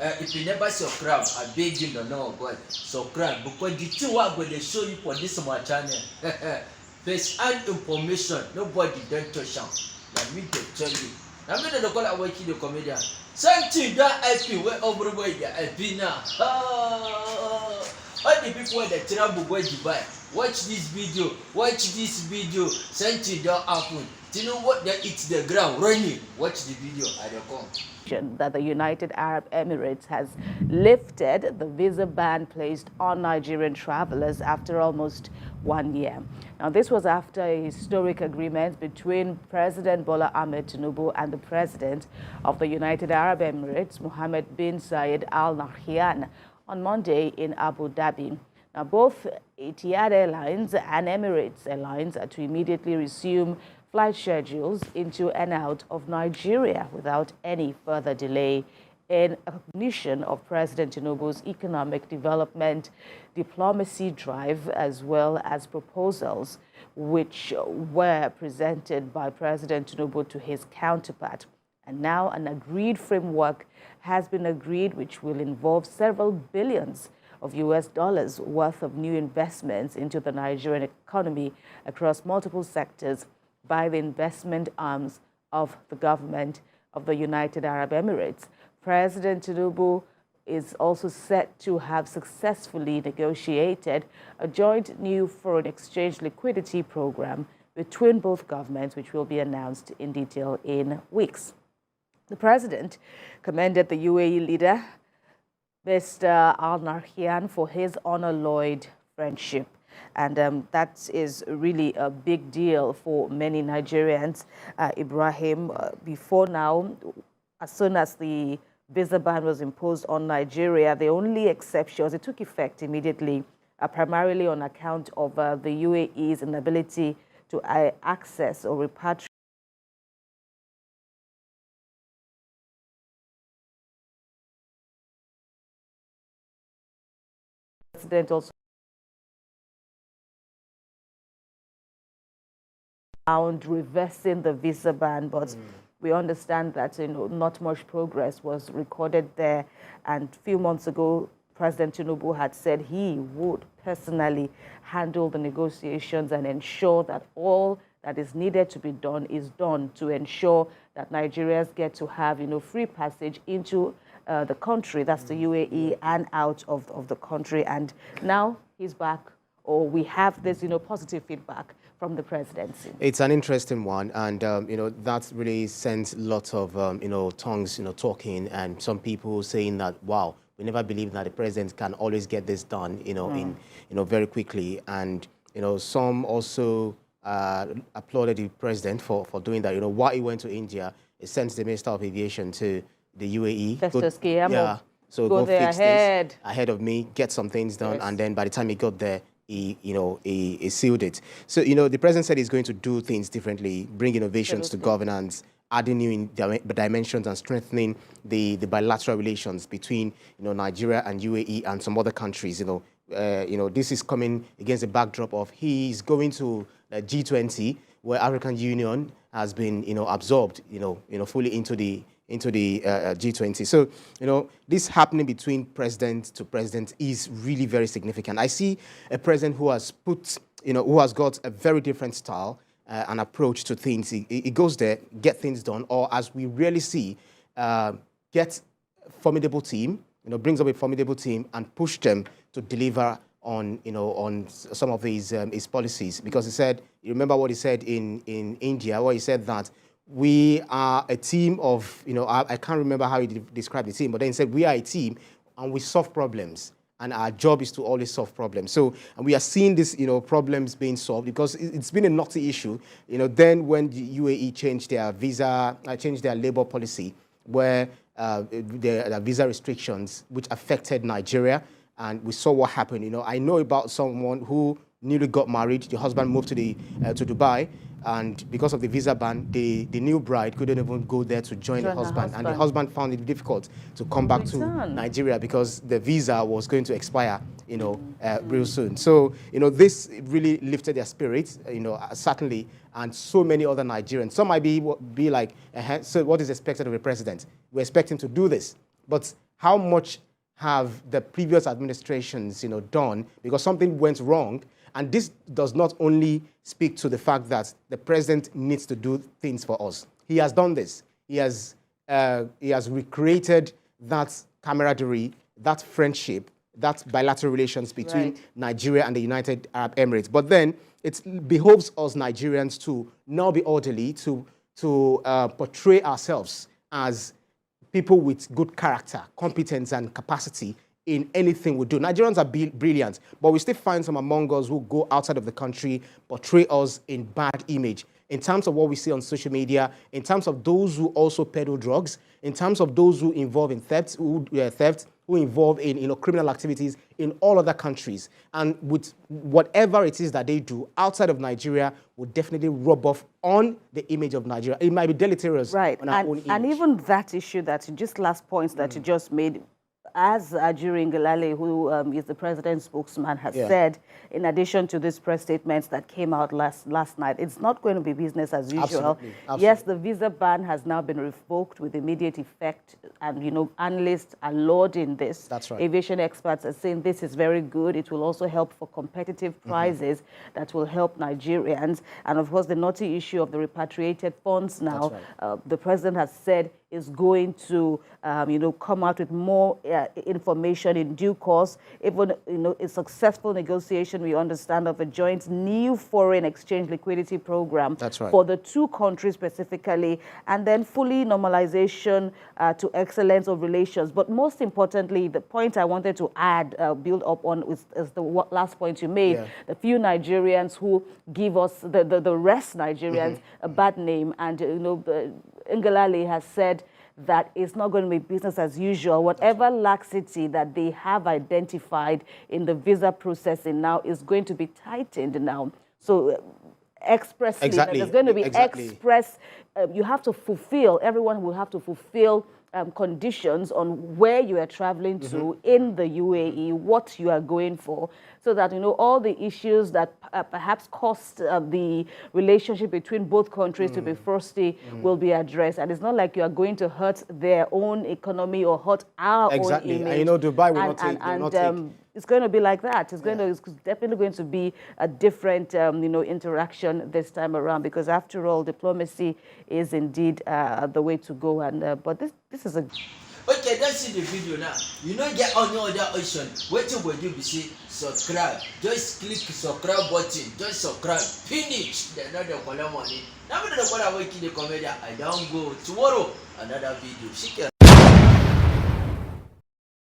If you never subscribe, I beg you to know God subscribe because the thing what I'm going to show you for this my channel, first hand information, nobody don't touch them. Let me tell you. I mean the call I watch the comedian. Something that IP where everywhere the IP now. All the people that travel go Dubai, watch this video, something that happen. Do you know what they eat the ground running? Watch the video at the come. That the United Arab Emirates has lifted the visa ban placed on Nigerian travelers after almost 1 year. Now, this was after a historic agreement between President Bola Tinubu and the President of the United Arab Emirates, Mohamed bin Zayed Al Nahyan, on Monday in Abu Dhabi. Now, both Etihad Airlines and Emirates Airlines are to immediately resume flight schedules into and out of Nigeria without any further delay, in recognition of President Tinubu's economic development diplomacy drive, as well as proposals which were presented by President Tinubu to his counterpart. And now an agreed framework has been agreed, which will involve several billions of US dollars worth of new investments into the Nigerian economy across multiple sectors by the investment arms of the government of the United Arab Emirates. President Tinubu is also set to have successfully negotiated a joint new foreign exchange liquidity program between both governments, which will be announced in detail in weeks. The president commended the UAE leader, Mr. Al Nahyan, for his honor-loyed friendship. And that is really a big deal for many Nigerians. Ibrahim, before now, as soon as the visa ban was imposed on Nigeria, the only exceptions, it took effect immediately, primarily on account of the UAE's inability to access or repatriate president also found reversing the visa ban, but we understand that not much progress was recorded there. And a few months ago, President Tinubu had said he would personally handle the negotiations and ensure that all that is needed to be done is done to ensure that Nigerians get to have free passage into the country, that's the UAE, and out of the country. And now he's back, or we have this positive feedback from the presidency. It's an interesting one, and that really sends lots of tongues talking, and some people saying that, wow, we never believed that the president can always get this done in very quickly. And some also applauded the president for doing that. While he went to India, he sent the Minister of Aviation to the UAE. Yeah, so go fix this ahead of me, get some things done, and then by the time he got there, he sealed it. So, the president said he's going to do things differently, bring innovations to governance, adding new dimensions and strengthening the bilateral relations between, Nigeria and UAE and some other countries. This is coming against the backdrop of he's going to G20, where African Union has been, absorbed, fully into the G20. So, this happening between president to president is really very significant. I see a president who has who has got a very different style and approach to things. He goes there, get things done, or as we rarely see, get a formidable team, brings up a formidable team and push them to deliver on, on some of his policies. Because he said, you remember what he said in India, where he said that we are a team of, I can't remember how he described the team, but then he said we are a team and we solve problems. And our job is to always solve problems. So, and we are seeing this, problems being solved because it's been a knotty issue. Then when the UAE changed their changed their labor policy, where the visa restrictions, which affected Nigeria, and we saw what happened. I know about someone who newly got married. The husband moved to Dubai, and because of the visa ban, the new bride couldn't even go there to join the husband. And the husband found it difficult to come back to Nigeria because the visa was going to expire, real soon. So, this really lifted their spirits, certainly, and so many other Nigerians. Some might be like, so what is expected of a president? We expect him to do this. But how much have the previous administrations, done, because something went wrong. And this does not only speak to the fact that the president needs to do things for us. He has done this. He has recreated that camaraderie, that friendship, that bilateral relations between Nigeria and the United Arab Emirates. But then it behoves us Nigerians to now be orderly, to portray ourselves as people with good character, competence, and capacity in anything we do. Nigerians are brilliant, but we still find some among us who go outside of the country, portray us in bad image, in terms of what we see on social media, in terms of those who also peddle drugs, in terms of those who involve in theft, who involve in criminal activities in all other countries. And with whatever it is that they do outside of Nigeria would definitely rub off on the image of Nigeria. It might be deleterious on our own image. And even that issue last points that you just made, as Ajuri Ngelale, who is the president's spokesman, has said, in addition to these press statements that came out last night, it's not going to be business as usual. Absolutely. Yes, the visa ban has now been revoked with immediate effect, and analysts are lauding this. That's right. Aviation experts are saying this is very good. It will also help for competitive prices that will help Nigerians. And of course, the knotty issue of the repatriated funds now, the president has said is going to, come out with more information in due course. Even, a successful negotiation, we understand, of a joint new foreign exchange liquidity program for the two countries specifically, and then fully normalization to excellence of relations. But most importantly, the point I wanted to add, build up on, is the last point you made. The few Nigerians who give us, the rest Nigerians, a bad name. And, Ngelale has said that it's not going to be business as usual. Whatever laxity that they have identified in the visa processing now is going to be tightened now. So expressly, there's going to be express, you have to fulfill, everyone will have to fulfill conditions on where you are traveling to in the UAE, what you are going for, so that all the issues that perhaps cost the relationship between both countries to be frosty will be addressed. And it's not like you are going to hurt their own economy or hurt our own image. And Dubai will not take. It's going to be like that. It's definitely going to be a different, interaction this time around, because after all, diplomacy is indeed the way to go. And but this is a. Okay, that's in the video now. You don't get any other option. What you will do is say subscribe. Just click subscribe button. Just subscribe. Finish. Then another color money. Now I'm going to call a week in the comedy. I don't go tomorrow. Another video.